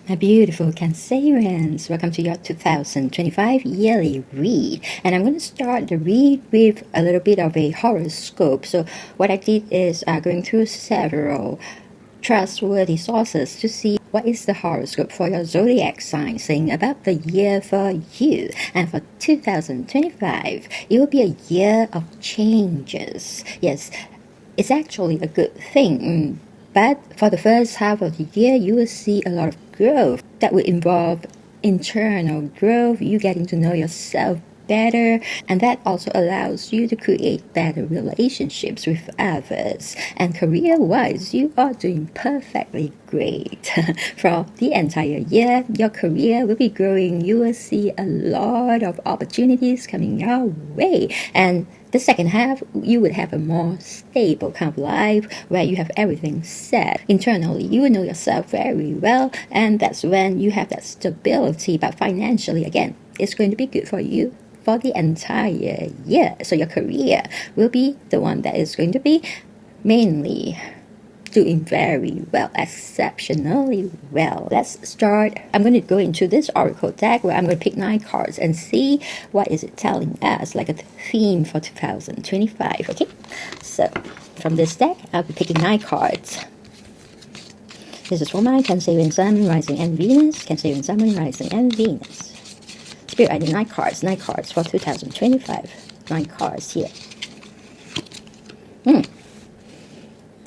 My beautiful Cancerians, welcome to your 2025 yearly read. And I'm going to start the read with a little bit of a horoscope. So what I did is going through several trustworthy sources to see what is the horoscope for your zodiac sign saying about the year for you. And for 2025, it will be a year of changes. Yes, it's actually a good thing. But for the first half of the year, you will see a lot of growth that will involve internal growth, you getting to know yourself better, and that also allows you to create better relationships with others. And career-wise, you are doing perfectly great. For the entire year, your career will be growing. You will see a lot of opportunities coming your way. And the second half, you would have a more stable kind of life where you have everything set. Internally, you will know yourself very well, and that's when you have that stability. But financially, again, it's going to be good for you for the entire year. So your career will be the one that is going to be mainly doing very well, exceptionally well. Let's start. I'm going to go into this oracle deck where I'm going to pick 9 cards and see what is it telling us, like a theme for 2025. Okay, so from this deck, I'll be picking 9 cards. This is for my Cancerian Sun, Rising, and Venus. Cancerian Sun, Rising, and Venus. Spirit, I did 9 cards for 2025. 9 cards here.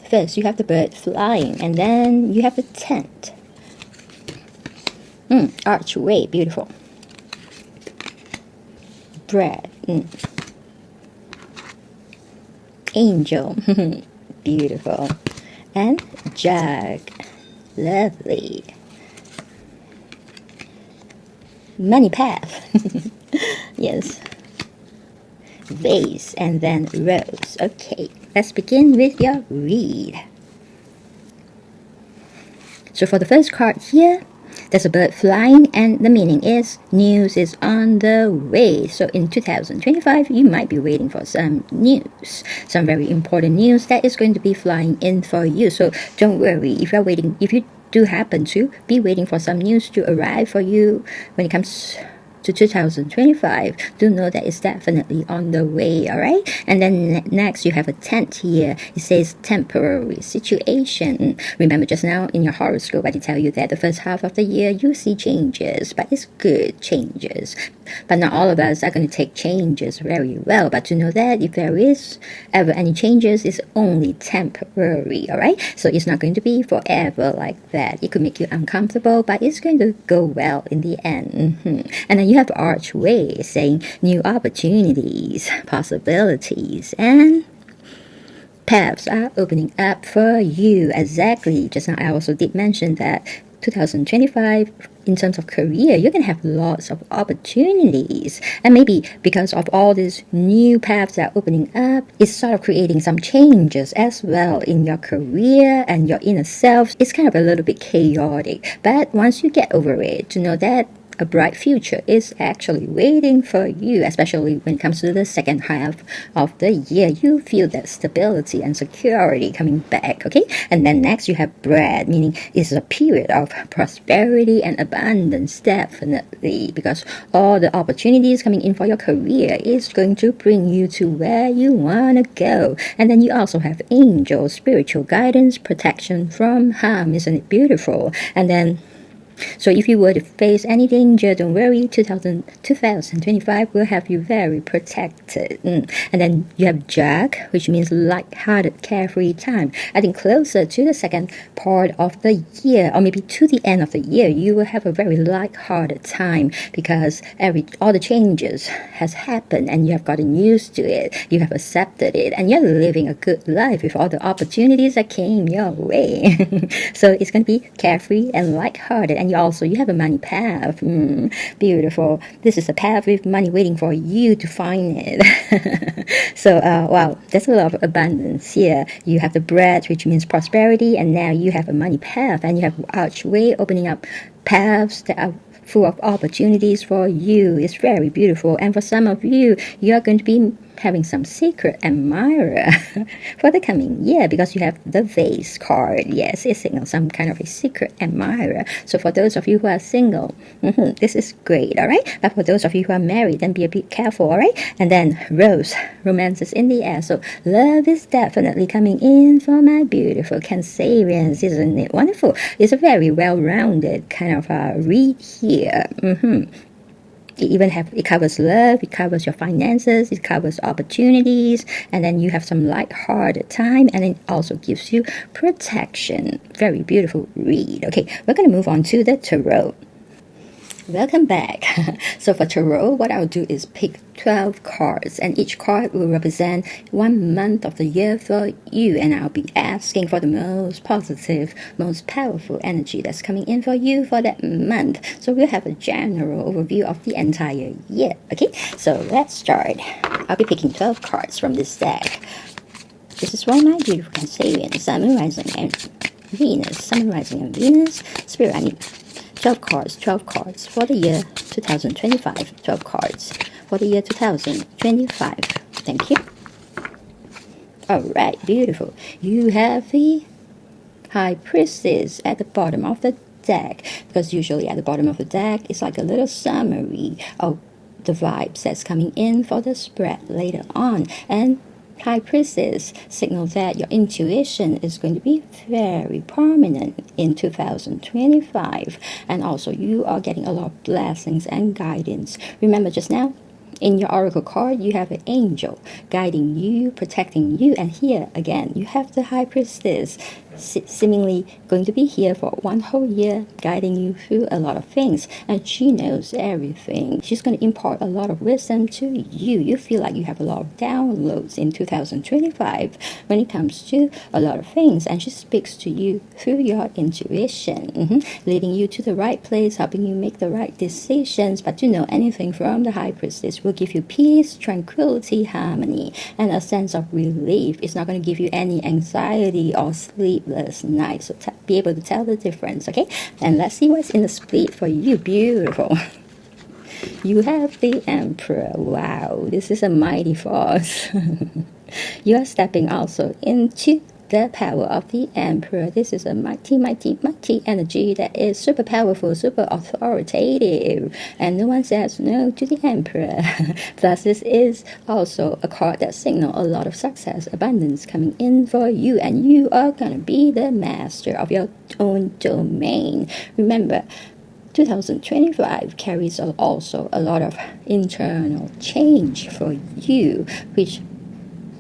First, you have the bird flying, and then you have the tent. Archway, beautiful. Bread. Angel, beautiful. And jug, lovely. Money path, yes. Vase, and then rose. Okay, let's begin with your read. So for the first card here, there's a bird flying, and the meaning is news is on the way. So in 2025, you might be waiting for some news, some very important news that is going to be flying in for you. So don't worry if you're waiting, if you do happen to be waiting for some news to arrive for you when it comes to 2025, do know that it's definitely on the way. All right, and then next you have a tent here. It says temporary situation. Remember just now in your horoscope I did tell you that the first half of the year you see changes, but it's good changes. But not all of us are going to take changes very well, but to know that if there is ever any changes, it's only temporary. All right, so it's not going to be forever like that. It could make you uncomfortable, but it's going to go well in the end. And then you have archway saying new opportunities, possibilities, and paths are opening up for you. Exactly. Just now I also did mention that 2025, in terms of career, you're going to have lots of opportunities. And maybe because of all these new paths that are opening up, it's sort of creating some changes as well in your career and your inner self. It's kind of a little bit chaotic. But once you get over it, to know that a bright future is actually waiting for you, especially when it comes to the second half of the year. You feel that stability and security coming back, okay? And then next you have bread, meaning it's a period of prosperity and abundance, definitely, because all the opportunities coming in for your career is going to bring you to where you want to go. And then you also have angels, spiritual guidance, protection from harm. Isn't it beautiful? And then so if you were to face any danger, don't worry, 2025 will have you very protected. And then you have jug, which means light-hearted, carefree time. I think closer to the second part of the year, or maybe to the end of the year, you will have a very light-hearted time because all the changes has happened and you have gotten used to it. You have accepted it and you're living a good life with all the opportunities that came your way. So it's going to be carefree and light-hearted. And you have a money path. Beautiful. This is a path with money waiting for you to find it. So wow, there's a lot of abundance here. You have the bread, which means prosperity, and now you have a money path, and you have archway opening up paths that are full of opportunities for you. It's very beautiful. And for some of you, you are going to be having some secret admirer for the coming year, because you have the vase card. Yes, it signals some kind of a secret admirer. So for those of you who are single, this is great, all right? But for those of you who are married, then be a bit careful, all right? And then rose, romance is in the air. So love is definitely coming in for my beautiful Cancerians. Isn't it wonderful? It's a very well-rounded kind of read here. It covers love, it covers your finances, it covers opportunities, and then you have some light-hearted time, and it also gives you protection. Very beautiful read. Okay, we're going to move on to the tarot. Welcome back. So for tarot, what I'll do is pick 12 cards, and each card will represent 1 month of the year for you, and I'll be asking for the most positive, most powerful energy that's coming in for you for that month. So we'll have a general overview of the entire year. Okay, so let's start. I'll be picking 12 cards from this deck. This is for my beautiful Cancerian, Sun, Rising, and Venus. Sun, Rising, and Venus. Spirit, I need 12 cards for the year 2025. 12 cards for the year 2025. Thank you. Alright, beautiful. You have the High Priestess at the bottom of the deck, because usually at the bottom of the deck it's like a little summary of the vibes that's coming in for the spread later on. And High Priestess signals that your intuition is going to be very prominent in 2025, and also you are getting a lot of blessings and guidance. Remember just now, in your oracle card, you have an angel guiding you, protecting you, and here again, you have the High Priestess seemingly going to be here for 1 whole year, guiding you through a lot of things, and she knows everything. She's going to impart a lot of wisdom to you. You feel like you have a lot of downloads in 2025 when it comes to a lot of things, and she speaks to you through your intuition, leading you to the right place, helping you make the right decisions. But to know anything from the High Priestess will give you peace, tranquility, harmony, and a sense of relief. It's not going to give you any anxiety or sleepless nights. So be able to tell the difference, okay? And let's see what's in the split for you. Beautiful. You have the Emperor. Wow, this is a mighty force. You are stepping also into the power of the Emperor. This is a mighty, mighty, mighty energy that is super powerful, super authoritative, and no one says no to the Emperor. Plus, this is also a card that signals a lot of success, abundance coming in for you, and you are gonna be the master of your own domain. Remember, 2025 carries also a lot of internal change for you, which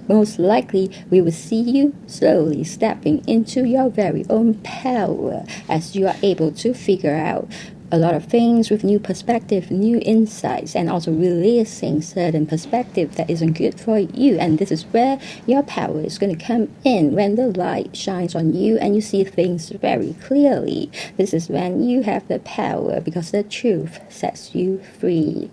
most likely we will see you slowly stepping into your very own power as you are able to figure out a lot of things with new perspective, new insights, and also releasing certain perspective that isn't good for you. And this is where your power is going to come in, when the light shines on you and you see things very clearly. This is when you have the power, because the truth sets you free.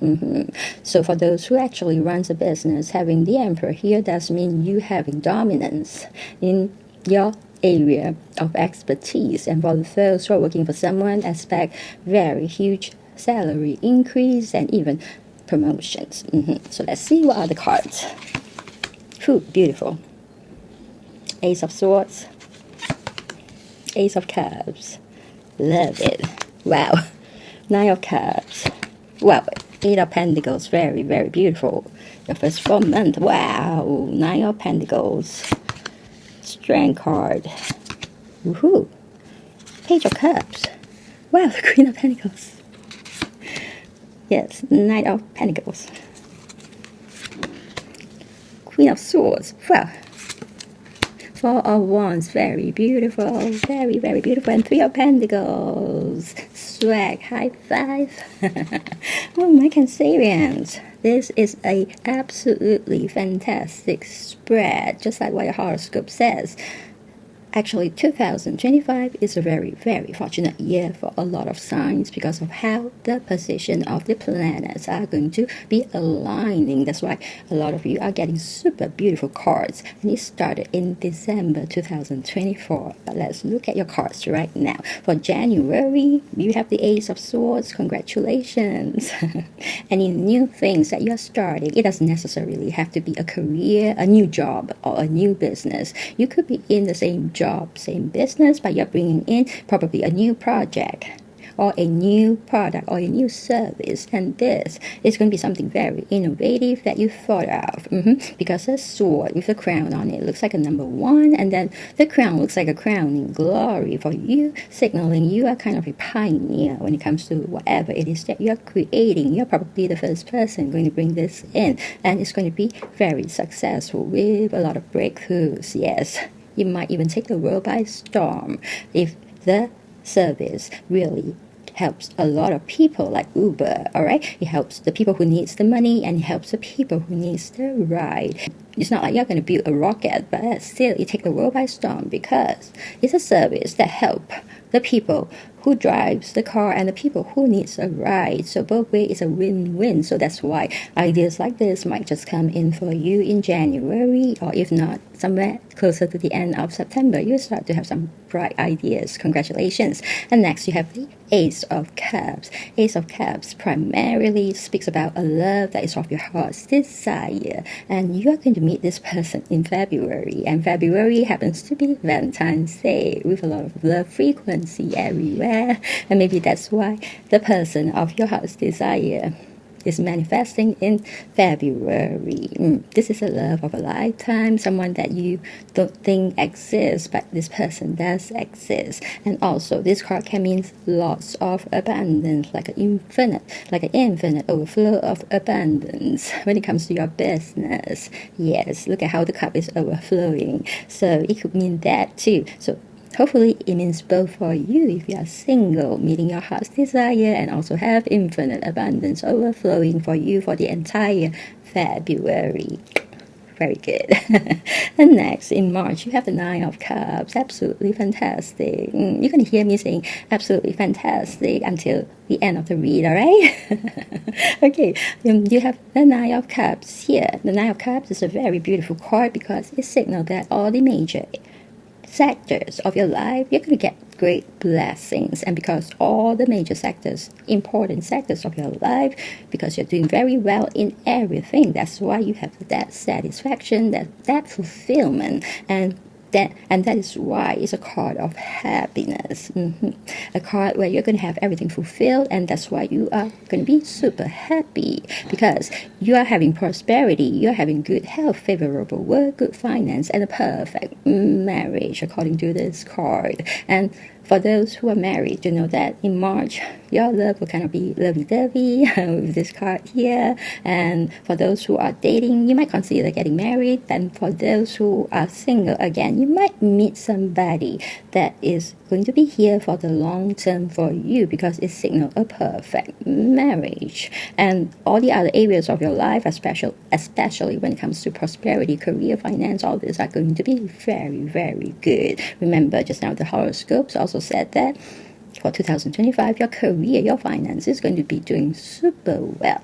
So for those who actually runs a business, having the Emperor here does mean you having dominance in your area of expertise. And for those who are working for someone, expect very huge salary increase and even promotions. So let's see what are the cards. Beautiful. Ace of Swords, Ace of Cups. Love it. Wow. Nine of Cups. Wow. Eight of Pentacles. Very, very beautiful. Your first 4 months. Wow. Nine of Pentacles. Strength card. Woohoo. Page of Cups. Wow, the Queen of Pentacles. Yes, Knight of Pentacles. Queen of Swords. Wow. Four of Wands. Very beautiful. Very, very beautiful. And Three of Pentacles. Swag. High five. Oh, my Cancerians. This is a absolutely fantastic spread, just like what your horoscope says. Actually, 2025 is a very, very fortunate year for a lot of signs because of how the position of the planets are going to be aligning. That's why a lot of you are getting super beautiful cards. And it started in December 2024. But let's look at your cards right now. For January, you have the Ace of Swords. Congratulations. Any new things that you're starting, it doesn't necessarily have to be a career, a new job, or a new business. You could be in the same job, same business, but you're bringing in probably a new project or a new product or a new service, and this is going to be something very innovative that you thought of, because a sword with a crown on it looks like a number one, and then the crown looks like a crowning glory for you, signaling you are kind of a pioneer when it comes to whatever it is that you're creating. You're probably the first person going to bring this in, and it's going to be very successful with a lot of breakthroughs. Yes, you might even take the world by storm if the service really helps a lot of people, like Uber. All right, it helps the people who needs the money, and it helps the people who needs the ride. It's not like you're going to build a rocket, but still you take the world by storm because it's a service that help the people who drives the car and the people who needs a ride. So both ways is a win-win. So that's why ideas like this might just come in for you in January, or if not, somewhere closer to the end of September, you start to have some bright ideas. Congratulations. And next you have the Ace of Cups. Ace of Cups primarily speaks about a love that is of your heart's desire, and you are going to meet this person in February, and February happens to be Valentine's Day with a lot of love frequency everywhere, and maybe that's why the person of your heart's desire is manifesting in February. This is a love of a lifetime, someone that you don't think exists, but this person does exist. And also, this card can mean lots of abundance, like an infinite overflow of abundance when it comes to your business. Yes, look at how the cup is overflowing. So it could mean that too. So hopefully it means both for you if you are single, meeting your heart's desire, and also have infinite abundance overflowing for you for the entire February. Very good. And next, in March, you have the Nine of Cups. Absolutely fantastic. You're going to hear me saying absolutely fantastic until the end of the read, all right? Okay, you have the Nine of Cups here. The Nine of Cups is a very beautiful card because it signals that all the major sectors of your life, you're going to get great blessings. And because all the major sectors, important sectors of your life, because you're doing very well in everything, that's why you have that satisfaction, that fulfillment, and that is why it's a card of happiness. A card where you're going to have everything fulfilled, and that's why you are going to be super happy because you are having prosperity, you're having good health, favorable work, good finance, and a perfect marriage according to this card. And for those who are married, you know that in March, your love will kind of be lovey-dovey with this card here. And for those who are dating, you might consider getting married. And for those who are single, again, you might meet somebody that is going to be here for the long term for you because it signals a perfect marriage. And all the other areas of your life, especially when it comes to prosperity, career, finance, all this are going to be very, very good. Remember, just now the horoscopes also said that for 2025, your career, your finance is going to be doing super well.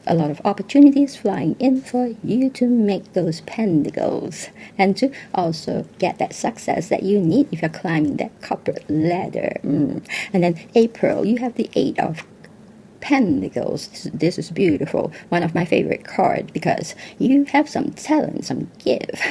A lot of opportunities flying in for you to make those pentacles and to also get that success that you need if you're climbing that corporate ladder. And then April, you have the Eight of Pentacles. This is beautiful. One of my favorite cards because you have some talent, some gift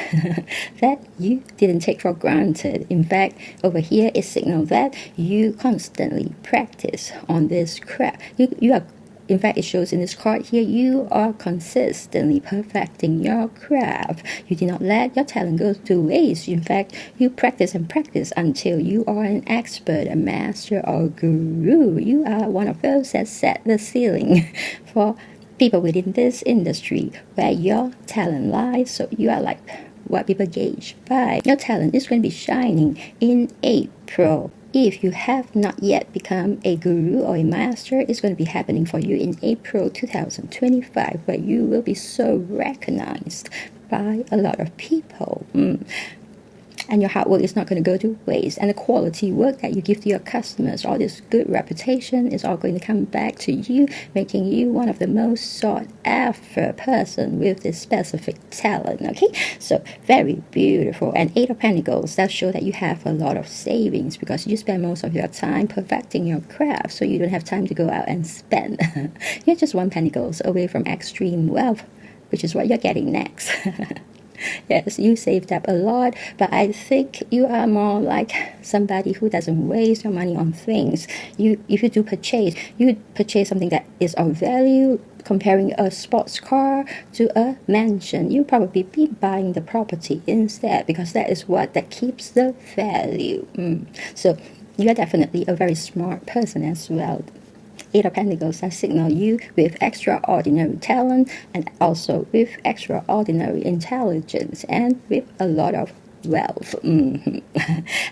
that you didn't take for granted. In fact, over here it signals that you constantly practice on this craft. You are, in fact, it shows in this card here, you are consistently perfecting your craft. You did not let your talent go to waste. In fact, you practice and practice until you are an expert, a master, or guru. You are one of those that set the ceiling for people within this industry where your talent lies. So you are like what people gauge by. Your talent is going to be shining in April. If you have not yet become a guru or a master, it's going to be happening for you in April 2025, where you will be so recognized by a lot of people. And your hard work is not going to go to waste. And the quality work that you give to your customers, all this good reputation is all going to come back to you, making you one of the most sought after person with this specific talent. Okay, so very beautiful. And Eight of Pentacles, that show that you have a lot of savings because you spend most of your time perfecting your craft, so you don't have time to go out and spend. You're just one Pentacles away from extreme wealth, which is what you're getting next. Yes, you saved up a lot, but I think you are more like somebody who doesn't waste your money on things. If you do purchase, you purchase something that is of value. Comparing a sports car to a mansion, you probably be buying the property instead, because that is what that keeps the value. So you're definitely a very smart person as well. Eight of Pentacles, that signal you with extraordinary talent and also with extraordinary intelligence and with a lot of wealth. And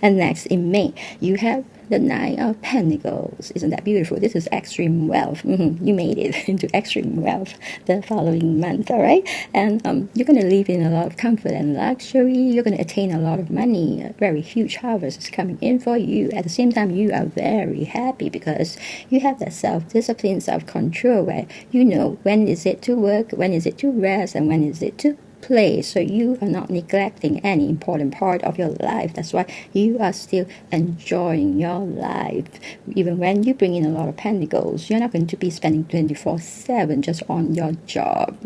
next in May, you have the Nine of Pentacles. Isn't that beautiful? This is extreme wealth. You made it into extreme wealth the following month, all right? And you're going to live in a lot of comfort and luxury. You're going to attain a lot of money. A very huge harvest is coming in for you. At the same time, you are very happy because you have that self-discipline, self-control where you know when is it to work, when is it to rest, and when is it to play. So you are not neglecting any important part of your life. That's why you are still enjoying your life. Even when you bring in a lot of pentacles, you're not going to be spending 24/7 just on your job.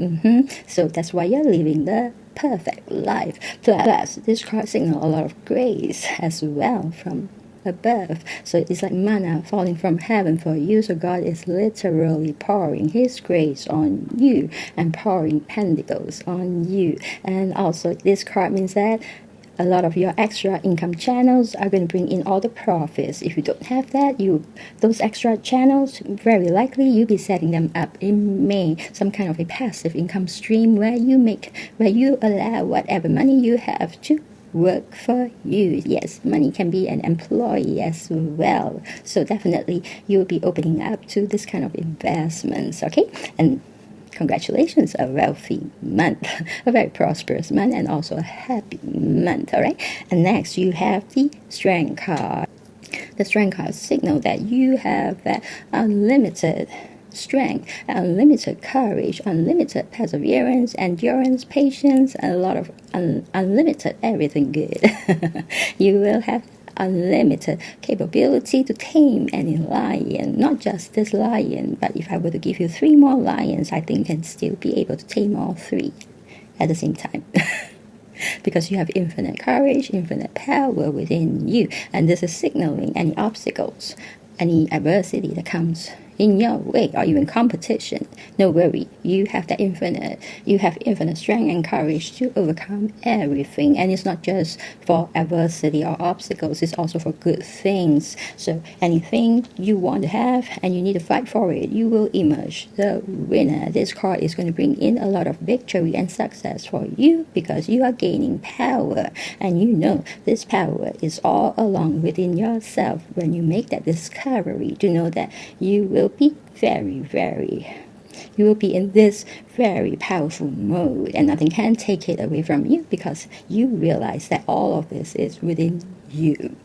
So that's why you're living the perfect life. Plus, this card signals a lot of grace as well from above. So it's like manna falling from heaven for you. So God is literally pouring his grace on you and pouring pentacles on you. And also this card means that a lot of your extra income channels are going to bring in all the profits. If you don't have that, those extra channels, very likely you'll be setting them up in May. Some kind of a passive income stream where you allow whatever money you have to work for you. Yes, money can be an employee as well. So definitely you will be opening up to this kind of investments, okay? And congratulations, a wealthy month, a very prosperous month, and also a happy month, all right? And next you have the Strength card. The Strength card signal that you have that unlimited strength, unlimited courage, unlimited perseverance, endurance, patience, and a lot of unlimited everything good. You will have unlimited capability to tame any lion, not just this lion, but if I were to give you 3 more lions, I think you can still be able to tame all 3 at the same time. Because you have infinite courage, infinite power within you, and this is signaling any obstacles, any adversity that comes in your way, or even competition. No worry, you have infinite strength and courage to overcome everything. And it's not just for adversity or obstacles, it's also for good things. So anything you want to have and you need to fight for it, you will emerge the winner. This card is going to bring in a lot of victory and success for you because you are gaining power, and you know this power is all along within yourself. When you make that discovery, to know that you will be you will be in this very powerful mode, and nothing can take it away from you because you realize that all of this is within you.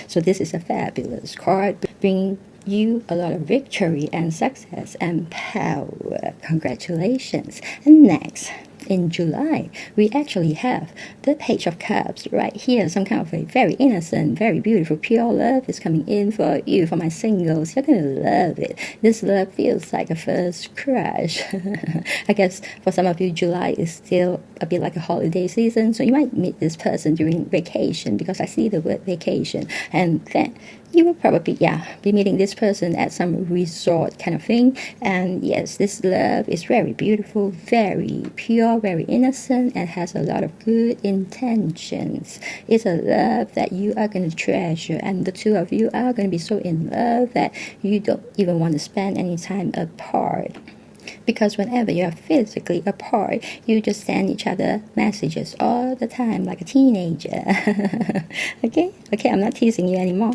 So this is a fabulous card, bringing you a lot of victory and success and power. Congratulations. And next, in July, we actually have the Page of Cups right here. Some kind of a very innocent, very beautiful, pure love is coming in for you. For my singles, you're going to love it. This love feels like a first crush. I guess for some of you, July is still a bit like a holiday season, so you might meet this person during vacation, because I see the word vacation. And then you will probably, be meeting this person at some resort kind of thing. And yes, this love is very beautiful, very pure, very innocent, and has a lot of good intentions. It's a love that you are going to treasure, and the two of you are going to be so in love that you don't even want to spend any time apart. Because whenever you're physically apart, you just send each other messages all the time like a teenager. Okay, I'm not teasing you anymore.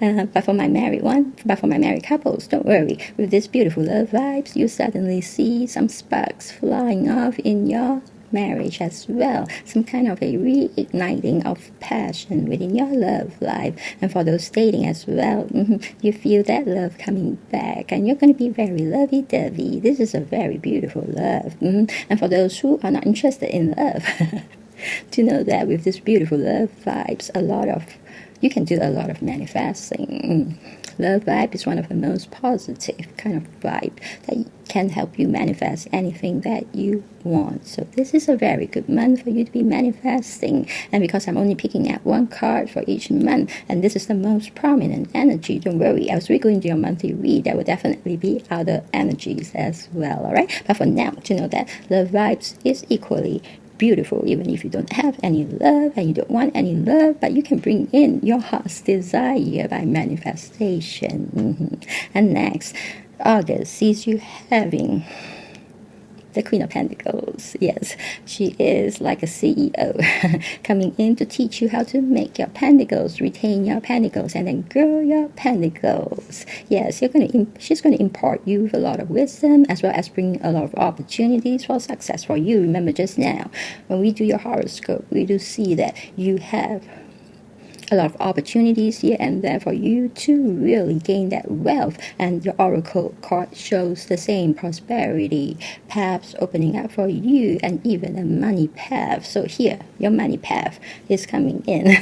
But for my married couples, don't worry. With this beautiful love vibes, you suddenly see some sparks flying off in your marriage as well, some kind of a reigniting of passion within your love life. And for those dating as well, you feel that love coming back, and you're going to be very lovey-dovey. This is a very beautiful love. And for those who are not interested in love, to know that with this beautiful love vibes, you can do a lot of manifesting. Love vibe is one of the most positive kind of vibe that can help you manifest anything that you want. So this is a very good month for you to be manifesting. And because I'm only picking out one card for each month, and this is the most prominent energy, don't worry, as we go into your monthly read, there will definitely be other energies as well, all right? But for now, to know that love vibes is equally beautiful, even if you don't have any love and you don't want any love, but you can bring in your heart's desire by manifestation. And next, August sees you having the Queen of Pentacles. Yes, she is like a CEO coming in to teach you how to make your pentacles, retain your pentacles, and then grow your pentacles. Yes, she's going to impart you with a lot of wisdom, as well as bring a lot of opportunities for success for you. Remember just now, when we do your horoscope, we do see that you have a lot of opportunities here and there for you to really gain that wealth, and your oracle card shows the same prosperity paths opening up for you, and even a money path. So here your money path is coming in.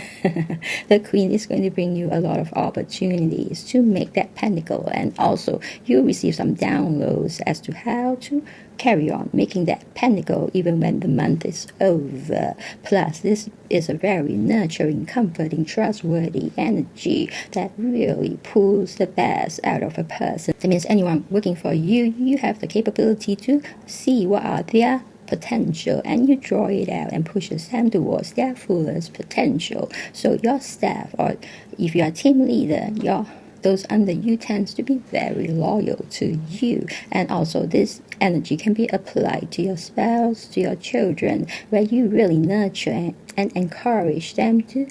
The Queen is going to bring you a lot of opportunities to make that pentacle, and also you receive some downloads as to how to carry on making that pentacle even when the month is over. Plus, this is a very nurturing, comforting, trustworthy energy that really pulls the best out of a person. That means anyone working for you, you have the capability to see what are their potential, and you draw it out and pushes them towards their fullest potential. So your staff, or if you are a team leader, those under you tends to be very loyal to you. And also this energy can be applied to your spouse, to your children, where you really nurture and encourage them to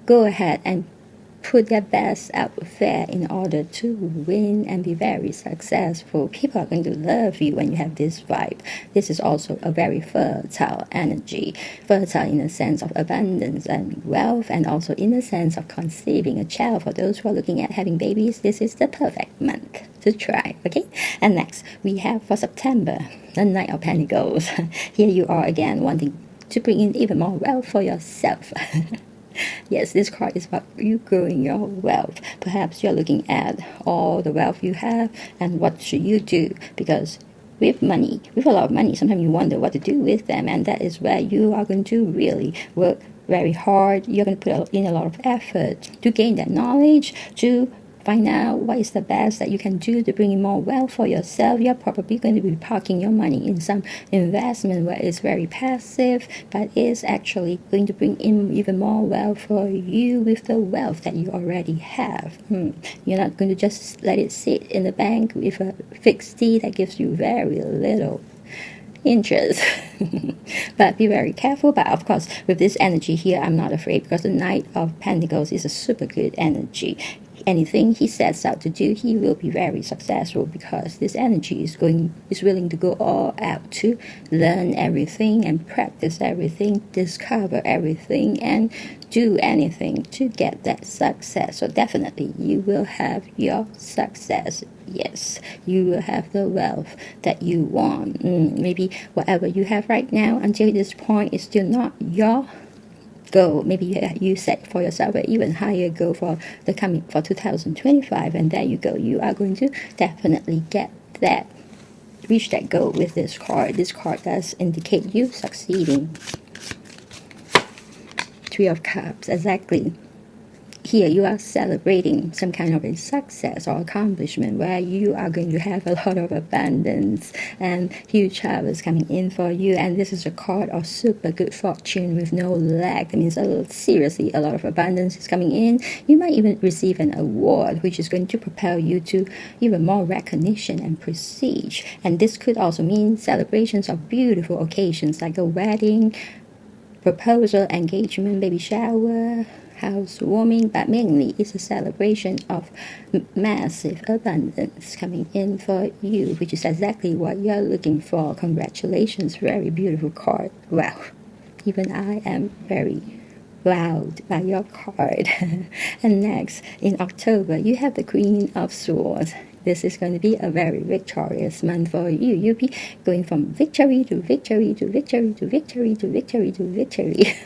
go ahead and put their best out there in order to win and be very successful. People are going to love you when you have this vibe. This is also a very fertile energy. Fertile in the sense of abundance and wealth, and also in the sense of conceiving a child. For those who are looking at having babies, this is the perfect month to try, okay? And next, we have for September, the Knight of Pentacles. Here you are again wanting to bring in even more wealth for yourself. Yes, this card is about you growing your wealth. Perhaps you're looking at all the wealth you have and what should you do, because with money, with a lot of money, sometimes you wonder what to do with them, and that is where you are going to really work very hard. You're going to put in a lot of effort to gain that knowledge, to find out what is the best that you can do to bring in more wealth for yourself. You're probably going to be parking your money in some investment where it's very passive, but it's actually going to bring in even more wealth for you with the wealth that you already have. You're not going to just let it sit in the bank with a fixed D that gives you very little interest. But be very careful. But of course, with this energy here, I'm not afraid, because the Knight of Pentacles is a super good energy. Anything he sets out to do, he will be very successful, because this energy is willing to go all out to learn everything and practice everything, discover everything, and do anything to get that success. So definitely you will have your success. Yes, you will have the wealth that you want. Maybe whatever you have right now until this point is still not your goal. Maybe you set for yourself an even higher goal for 2025, and there you go. You are going to definitely reach that goal with this card. This card does indicate you succeeding. Three of Cups, exactly. Here you are celebrating some kind of a success or accomplishment where you are going to have a lot of abundance and huge harvest coming in for you. And this is a card of super good fortune with no lack. That means seriously a lot of abundance is coming in. You might even receive an award, which is going to propel you to even more recognition and prestige. And this could also mean celebrations of beautiful occasions like a wedding, proposal, engagement, baby shower, housewarming, but mainly it's a celebration of massive abundance coming in for you, which is exactly what you're looking for. Congratulations, very beautiful card. Wow, even I am very wowed by your card. And next, in October, you have the Queen of Swords. This is going to be a very victorious month for you. You'll be going from victory to victory to victory to victory to victory to victory.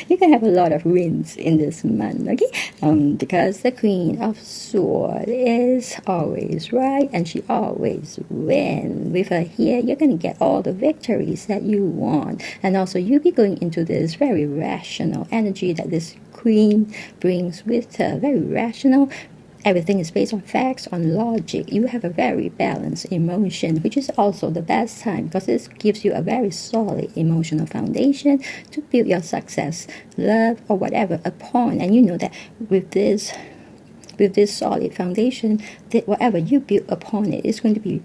You can have a lot of wins in this month, okay? Because the Queen of Swords is always right and she always wins. With her here, you're going to get all the victories that you want. And also, you'll be going into this very rational energy that this Queen brings with her. Very rational. Everything is based on facts, on logic. You have a very balanced emotion, which is also the best time because this gives you a very solid emotional foundation to build your success, love, or whatever upon. And you know that with this solid foundation, that whatever you build upon it is going to be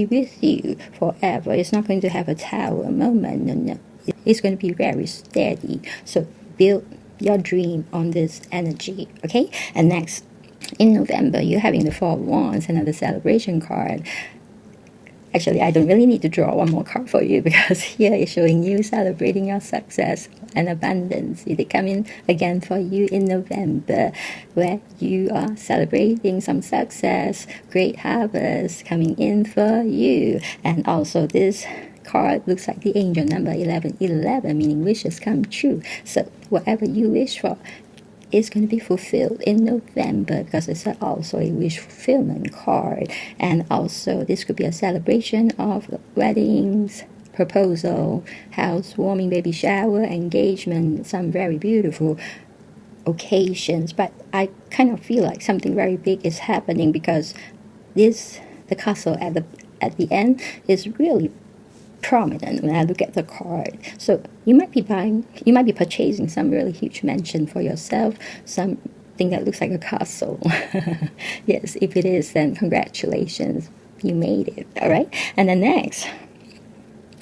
with you forever. It's not going to have a tower moment. No. It's going to be very steady. So build your dream on this energy, okay? And next, in November, you're having the Four of Wands, another celebration card. Actually, I don't really need to draw one more card for you because here it's showing you celebrating your success and abundance. It come in again for you in November, where you are celebrating some success, great harvest coming in for you. And also this card looks like the angel number 1111, meaning wishes come true. So whatever you wish for, is going to be fulfilled in November because it's also a wish fulfillment card. And also this could be a celebration of weddings, proposal, housewarming, baby shower, engagement, some very beautiful occasions. But I kind of feel like something very big is happening because the castle at the end is really prominent when I look at the card. So you might be purchasing some really huge mansion for yourself, something that looks like a castle. Yes, if it is, then congratulations, you made it. All right. And then next,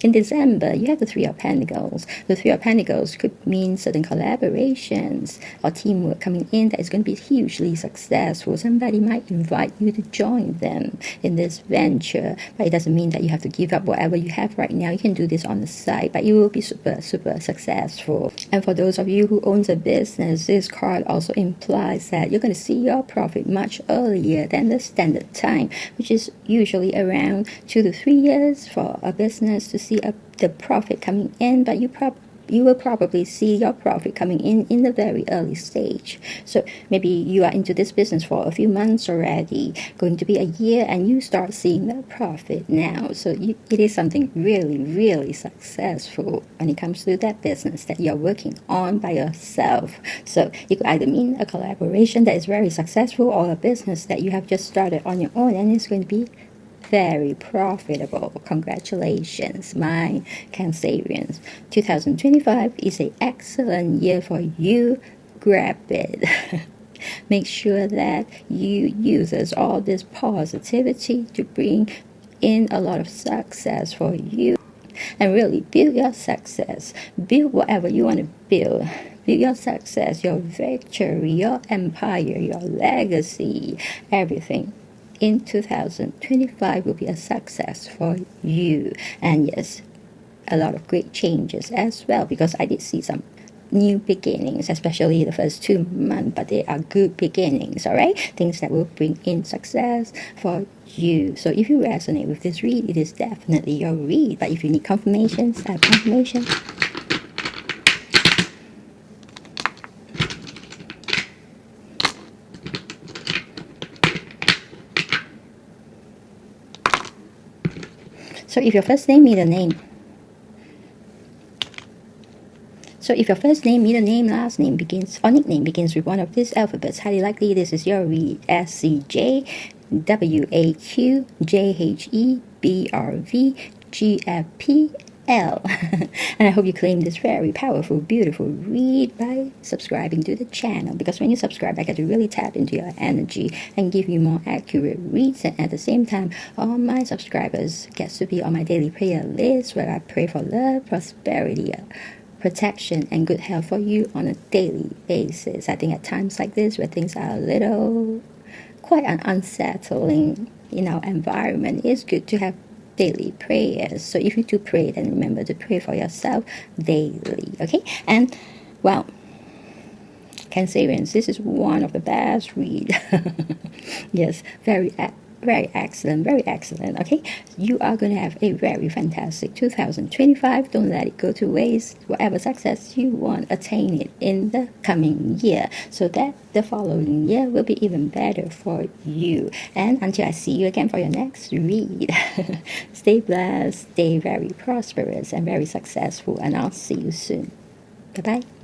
in December, you have the Three of Pentacles. The Three of Pentacles could mean certain collaborations or teamwork coming in that is going to be hugely successful. Somebody might invite you to join them in this venture, but it doesn't mean that you have to give up whatever you have right now. You can do this on the side, but you will be super, super successful. And for those of you who owns a business, this card also implies that you're going to see your profit much earlier than the standard time, which is usually around 2 to 3 years for a business to see the profit coming in, but you will probably see your profit coming in the very early stage. So maybe you are into this business for a few months already, going to be a year, and you start seeing the profit now. So it is something really, really successful when it comes to that business that you're working on by yourself. So it could either mean a collaboration that is very successful or a business that you have just started on your own and it's going to be very profitable. Congratulations, my Cancerians. 2025 is an excellent year for you. Grab it. Make sure that you use all this positivity to bring in a lot of success for you. And really build your success. Build whatever you want to build. Build your success, your victory, your empire, your legacy, everything in 2025 will be a success for you. And yes, a lot of great changes as well, because I did see some new beginnings, especially the first 2 months, but they are good beginnings, all right? Things that will bring in success for you. So if you resonate with this read, it is definitely your read. But if you need confirmations, I have confirmation. So if your first name, middle name. So if your first name, middle name, last name begins, or nickname begins with one of these alphabets, highly likely this is your read. SCJ, WAQ, JHE, BRV, GFP, L. And I hope you claim this very powerful, beautiful read by subscribing to the channel, because when you subscribe, I get to really tap into your energy and give you more accurate reads. And at the same time, all my subscribers get to be on my daily prayer list, where I pray for love, prosperity, protection and good health for you on a daily basis. I think at times like this, where things are a little quite unsettling in our environment, it's good to have daily prayers. So if you do pray, then remember to pray for yourself daily, okay? And, well, Cancerians, this is one of the best read. Yes, very excellent, very excellent, okay? You are going to have a very fantastic 2025. Don't let it go to waste. Whatever success you want, attain it in the coming year, so that the following year will be even better for you. And until I see you again for your next read, stay blessed, stay very prosperous and very successful, and I'll see you soon. Bye-bye.